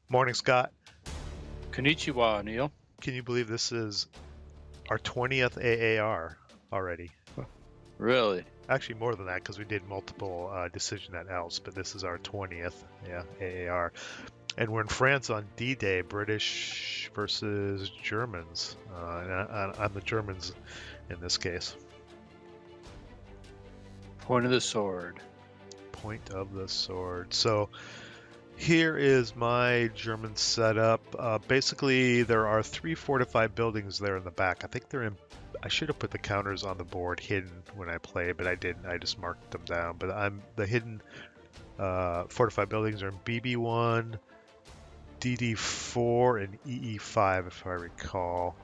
Morning, Scott. Konnichiwa, Neil. Can you believe this is our 20th AAR already? Really? Actually, more than that because we did multiple decision at else, but this is our 20th, yeah, AAR. And we're in France on D-Day, British versus Germans. And I'm the Germans in this case. Point of the sword. Point of the sword. So here is my German setup. Basically, there are 3 fortified buildings there in the back. I think they're in. I should have put the counters on the board hidden when I play, but I didn't. I just marked them down. But the hidden fortified buildings are in BB1, DD4, and EE5, if I recall.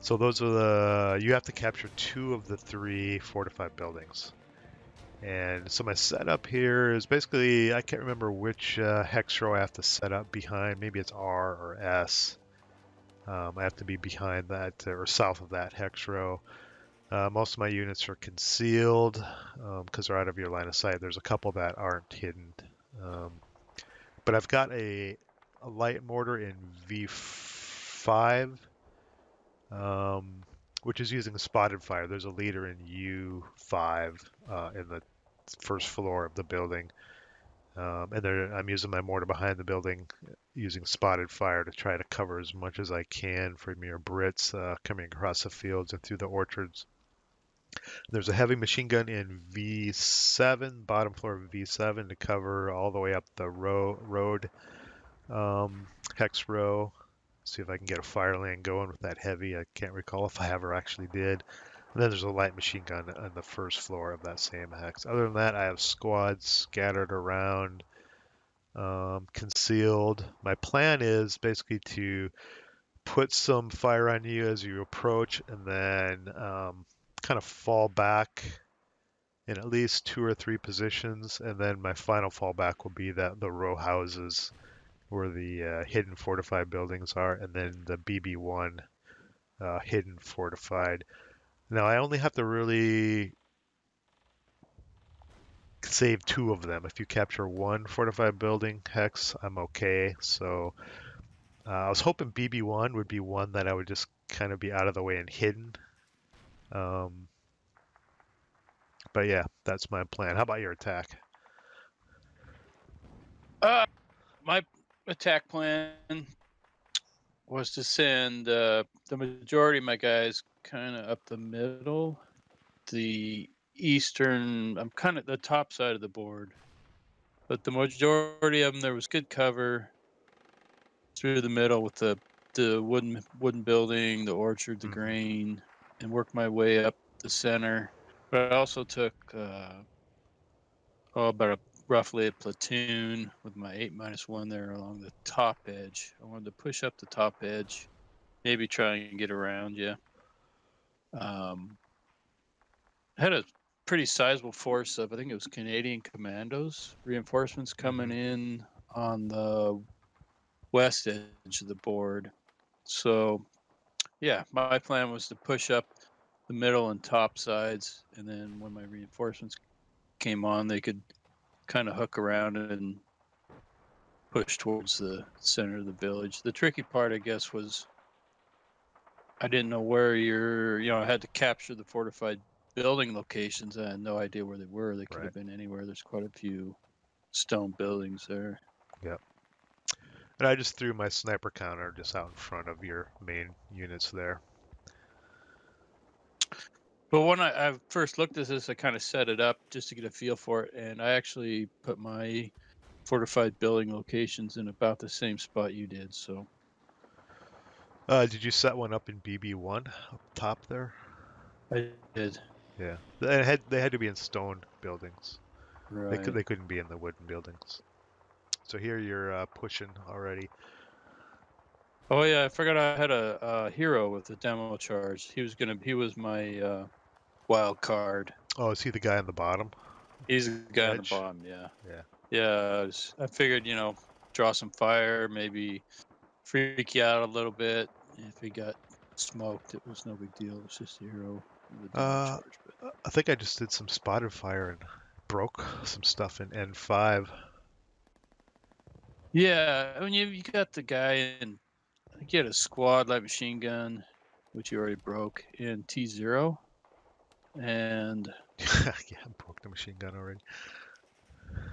So those are you have to capture 2 of the 3 fortified buildings. And so my setup here is basically, I can't remember which hex row I have to set up behind. Maybe it's R or S. I have to be behind that or south of that hex row. Most of my units are concealed because they're out of your line of sight. There's a couple that aren't hidden. But I've got a light mortar in V5, which is using a spotted fire. There's a leader in U5 in the first floor of the building. And I'm using my mortar behind the building using spotted fire to try to cover as much as I can from your Brits coming across the fields and through the orchards. There's a heavy machine gun in V7, bottom floor of V7 to cover all the way up the road, hex row. See if I can get a fire lane going with that heavy. I can't recall if I ever actually did. And then there's a light machine gun on the first floor of that same hex. Other than that, I have squads scattered around, concealed. My plan is basically to put some fire on you as you approach and then kind of fall back in at least 2 or 3 positions. And then my final fallback will be that the row houses where the hidden fortified buildings are, and then the BB1 hidden fortified. Now I only have to really save 2 of them. If you capture 1 fortified building hex, I'm okay. So I was hoping BB1 would be one that I would just kind of be out of the way and hidden. But yeah, that's my plan. How about your attack? My attack plan was to send the majority of my guys kind of up the middle, the eastern. I'm kind of the top side of the board, but the majority of them there was good cover through the middle with the wooden building, the orchard, the grain, and worked my way up the center. But I also took about roughly a platoon with my 8-1 there along the top edge. I wanted to push up the top edge, maybe try and get around you. Had a pretty sizable force of, I think it was Canadian commandos, reinforcements coming in on the west edge of the board. So, yeah, my plan was to push up the middle and top sides, and then when my reinforcements came on, they could kind of hook around and push towards the center of the village. The tricky part, I guess, was I didn't know where I had to capture the fortified building locations. I had no idea where they were. They could have been anywhere. There's quite a few stone buildings there. Yep. And I just threw my sniper counter just out in front of your main units there. But when I first looked at this, I kind of set it up just to get a feel for it, and I actually put my fortified building locations in about the same spot you did. So, did you set one up in BB1 up top there? I did. Yeah, they had to be in stone buildings. Right. They couldn't be in the wooden buildings. So here you're pushing already. Oh yeah, I forgot I had a hero with the demo charge. He was my wild card. Oh, is he the guy on the bottom? He's the guy on the bottom. Yeah. Yeah. Yeah. I figured, draw some fire, maybe freak you out a little bit. If he got smoked, it was no big deal. It was just a hero with a demo charge. But I think I just did some spotted fire and broke some stuff in N5. Yeah, I mean, you got the guy in. I think you had a squad light machine gun, which you already broke in T0, and Yeah, I broke the machine gun already.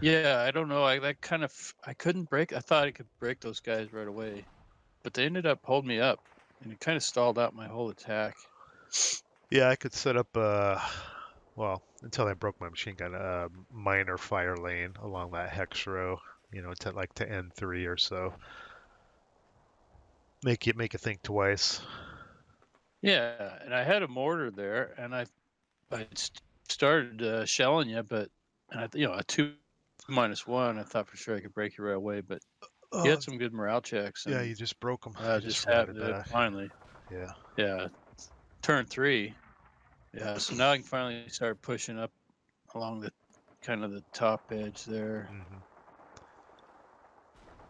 yeah, I don't know. I couldn't break. I thought I could break those guys right away, but they ended up holding me up, and it kind of stalled out my whole attack. Yeah, I could set up well, until I broke my machine gun, a minor fire lane along that hex row, to N3 or so. Make it think twice. Yeah, and I had a mortar there, and I started shelling you, but and a 2-1. I thought for sure I could break you right away, but you Oh, had some good morale checks, yeah, and you just broke them. You just just had routed back. finally, Yeah. yeah, turn 3. Yeah, so now I can finally start pushing up along the kind of the top edge there. hmm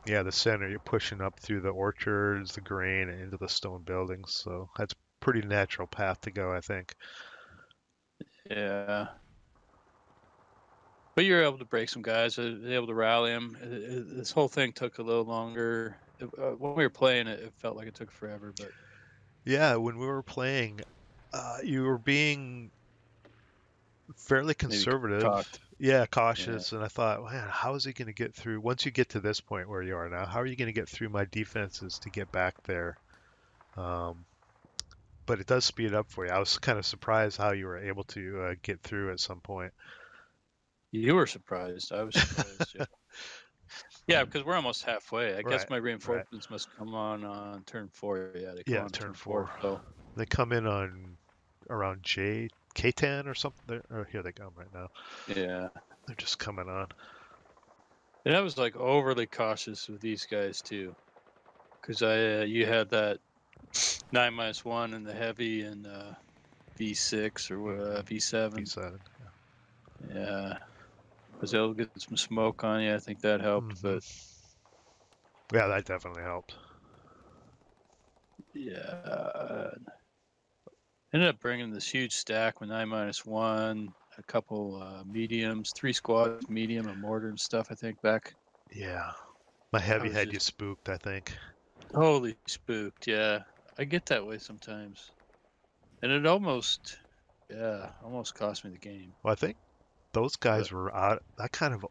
Yeah, the center, you're pushing up through the orchards, the grain, and into the stone buildings. So that's a pretty natural path to go, I think. Yeah, but you're able to break some guys. Able to rally them. This whole thing took a little longer. When we were playing it, it felt like it took forever, but Yeah, when we were playing, you were being fairly maybe conservative. talked. Yeah, Yeah. cautious. And I thought, man, how is he going to get through? Once you get to this point where you are now, how are you going to get through my defenses to get back there? Um, but it does speed up for you. I was kind of surprised how you were able to get through at some point. You were surprised. I was surprised. Yeah. Yeah, because we're almost halfway. I guess Right, my right. reinforcements must come on turn 4. Yeah, they come Yeah, on turn turn 4. four. So They come in on around K10 or something. Here they come right now. yeah, They're just coming on. and I was like overly cautious with these guys too, because I you had that 9-1 in the heavy and V6 or hmm V7. V7. Yeah, I was able to get some smoke on you. I think that helped, hmm but Yeah, that definitely helped. yeah, ended up bringing this huge stack with 9-1, a couple mediums, 3 squads, medium, a mortar and stuff. I think back. Yeah. My I heavy was had you just spooked, I think. totally spooked. Yeah, I get that way sometimes, and it almost cost me the game. Well, I think those guys But were out. That kind of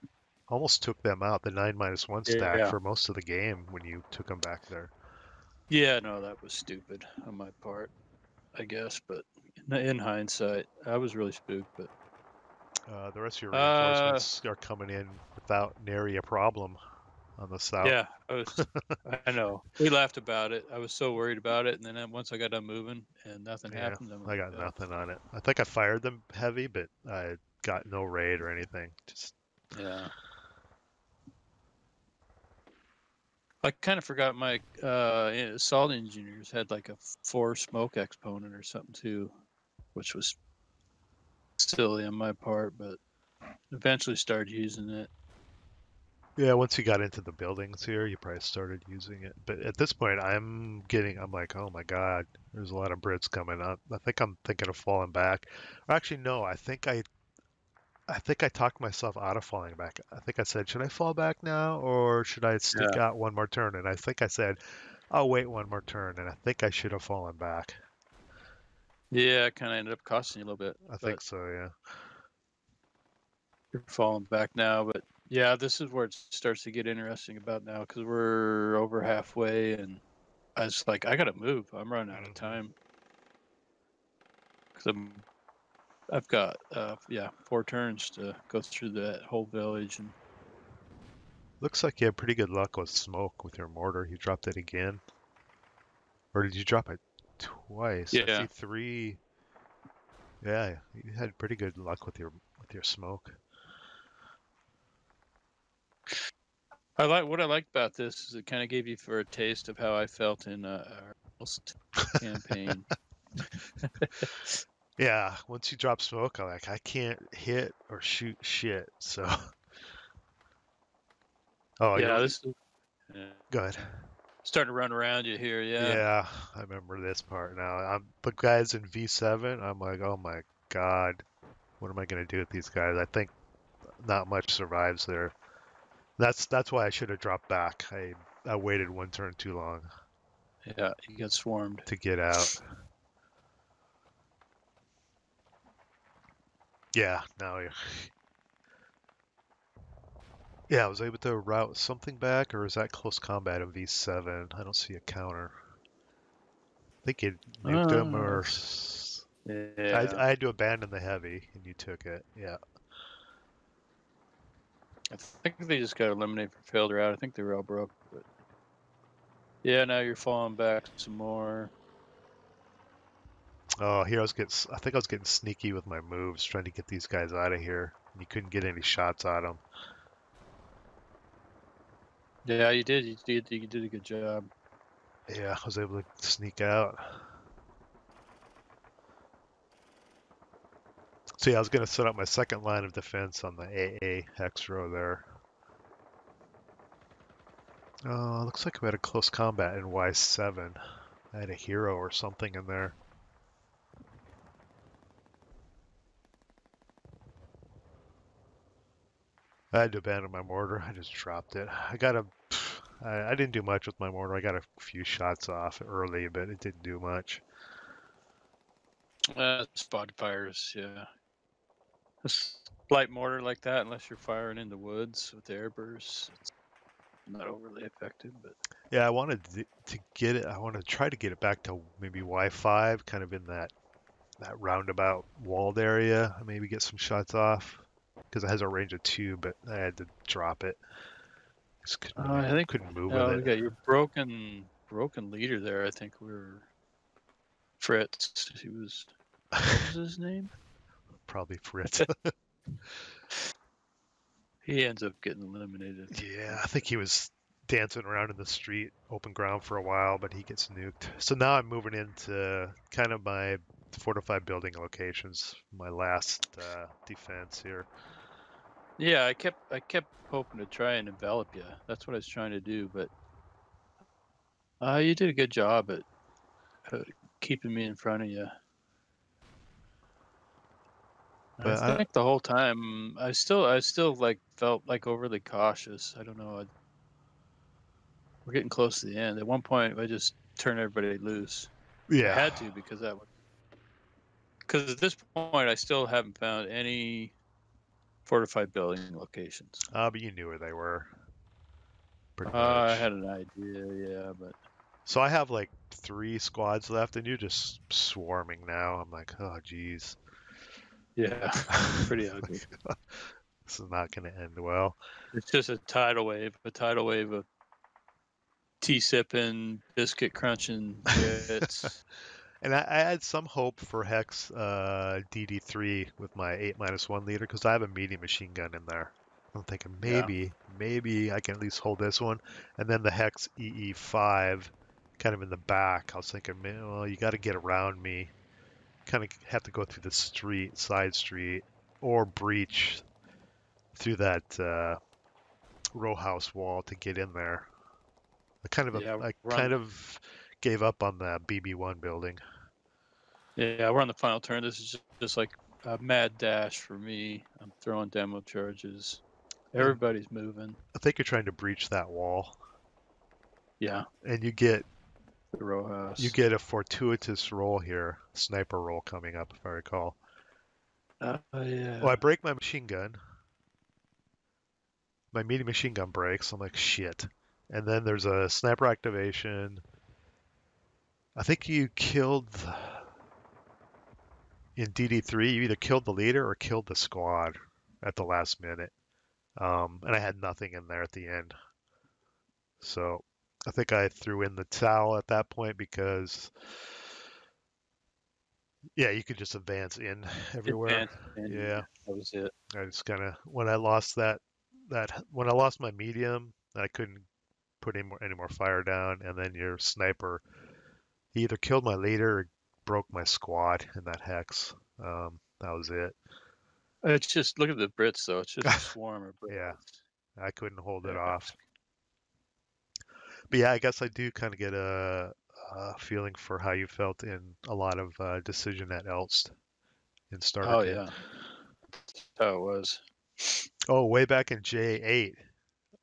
almost took them out, the 9-1 stack, yeah, for most of the game when you took them back there. yeah, no, that was stupid on my part, I guess. But in hindsight, I was really spooked. But The rest of your uh, reinforcements are coming in without nary a problem on the south. yeah, I know. We laughed about it. I was so worried about it, and then once I got done moving and nothing Yeah, happened, I'm I like, got oh, nothing on it. I think I fired them heavy, but I got no raid or anything. Just yeah. I kind of forgot my assault engineers had like a 4 smoke exponent or something too, which was silly on my part, but eventually started using it. yeah, once you got into the buildings here, you probably started using it. But at this point, I'm like, oh my God, there's a lot of Brits coming up. I think I'm thinking of falling back. Actually, no, I think I talked myself out of falling back. I think I said, should I fall back now or should I stick Yeah. out one more turn? And I think I said, I'll wait one more turn. And I think I should have fallen back. Yeah, it kind of ended up costing you a little bit, I but think so, yeah. you're falling back now. But yeah, this is where it starts to get interesting about now because we're over halfway, and I was like, I gotta move. I'm running out of hmm time because I've got 4 turns to go through that whole village, and Looks like you had pretty good luck with smoke with your mortar. You dropped it again. Or did you drop it twice? I see yeah, three. Yeah, you had pretty good luck with your smoke. I like what I liked about this is it kind of gave you for a taste of how I felt in our last campaign. Yeah, once you drop smoke, I can't hit or shoot shit. So, oh, Yeah, this is go ahead. starting to run around you here. Yeah, Yeah, I remember this part now. The guys in V7. I'm like, oh my God, what am I gonna do with these guys? I think not much survives there. That's why I should have dropped back. I waited one turn too long Yeah, you got swarmed. to get out. Yeah, now yeah, I was able to route something back, or is that close combat in V7? I don't see a counter. I think you nuked him, or Yeah, I had to abandon the heavy, and you took it. Yeah. I think they just got eliminated for failed route. I think they were all broke. But yeah, now you're falling back some more. Oh, here I think I was getting sneaky with my moves, trying to get these guys out of here. You couldn't get any shots at them. Yeah, you did. You did a good job. Yeah, I was able to sneak out. So yeah, I was going to set up my second line of defense on the AA hex row there. Oh, looks like we had a close combat in Y7. I had a hero or something in there. I had to abandon my mortar. I just dropped it. I didn't do much with my mortar. I got a few shots off early, but it didn't do much. Spot fires. Yeah, a light mortar like that, unless you're firing in the woods with air bursts, it's not overly effective. But Yeah, I wanted to get it. I want to try to get it back to maybe Y5, kind of in that roundabout walled area. Maybe get some shots off because it has a range of 2, but I had to drop it. Just I think couldn't move with it. we got your broken leader there. I think we were Fritz. He was what was his name? Probably Fritz. He ends up getting eliminated. Yeah, I think he was dancing around in the street, open ground for a while, but he gets nuked. So now I'm moving into kind of my fortified building locations, my last defense here. Yeah, I kept hoping to try and envelop you. That's what I was trying to do, but you did a good job at keeping me in front of you. I But I, think the whole time I still like felt like overly cautious. I don't know. We're getting close to the end. At one point, I just turned everybody loose. I yeah, had to because at this point I still haven't found any fortified building locations. but you knew where they were, pretty I much. had an idea, yeah, but So I have like 3 squads left, and you're just swarming now. I'm like, oh, geez. yeah, pretty ugly. This is not going to end well. It's just a tidal wave of tea sipping, biscuit crunching Brits. And I had some hope for Hex DD3 with my 8-1 leader because I have a medium machine gun in there. I'm thinking Yeah, maybe I can at least hold this one. And then the Hex EE5 kind of in the back. I was thinking, man, well, you got to get around me. Kind of have to go through the street, side street, or breach through that row house wall to get in there. yeah, I we're on kind of gave up on the BB1 building. yeah we're on the final turn. This is just like a mad dash for me. I'm throwing demo charges. And Everybody's moving. I think you're trying to breach that wall, Yeah, and the row you house. get a fortuitous roll here, sniper roll coming up, if I recall. Well, I Yeah. break my machine gun. My medium machine gun breaks. I'm like, shit. And then there's a sniper activation. I think you killed in DD3. You either killed the leader or killed the squad at the last minute. And I had nothing in there at the end. So I think I threw in the towel at that point because, yeah, you could just advance in everywhere. Advanced in, Yeah, that was it. I just kind of when I lost when I lost my medium, I couldn't put any more fire down, and then your sniper, he either killed my leader or broke my squad in that hex. That was it. It's just look at the Brits though. It's just a swarm of Yeah, Brits. I couldn't hold it Yeah. off. But yeah, I guess I do kind of get a feeling for how you felt in a lot of decision at Elst in starter Oh kit. yeah, that's how it was. Oh, way back in J8,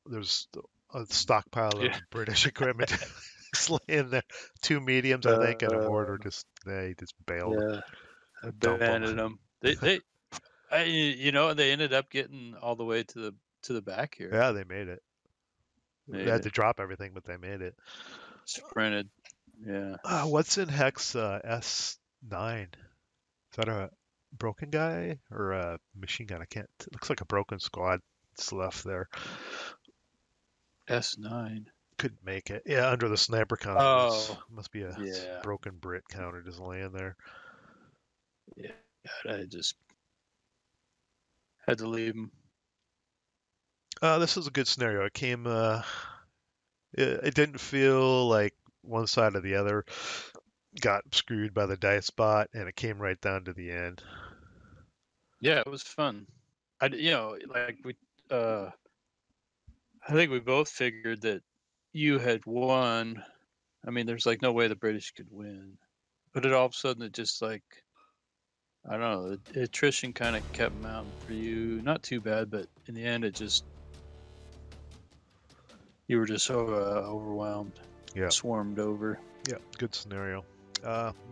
there's a stockpile Yeah. of British equipment just laying there. Two mediums, I think, and a mortar. He just bailed, Yeah, dump them. abandoned them. They ended up getting all the way to the back here. Yeah, they made it. They Made had it. to drop everything, but they made it. Sprinted. Yeah. What's in Hex S9? Is that a broken guy or a machine gun? I can't. It looks like a broken squad that's left there. S9. Couldn't make it. Yeah, under the sniper counters. Oh, Must be a yeah. broken Brit counter just laying there. Yeah. I just had to leave them. This is a good scenario. It came. It didn't feel like one side or the other got screwed by the dice spot, and it came right down to the end. Yeah, it was fun. Uh, I think we both figured that you had won. I mean, there's like no way the British could win, but all of a sudden it just like I don't know. The attrition kind of kept mounting for you. Not too bad, but in the end, you were just so overwhelmed, Yeah, swarmed over. yeah, good scenario.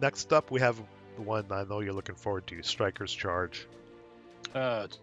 Next up, we have the one I know you're looking forward to, Striker's Charge. Geez.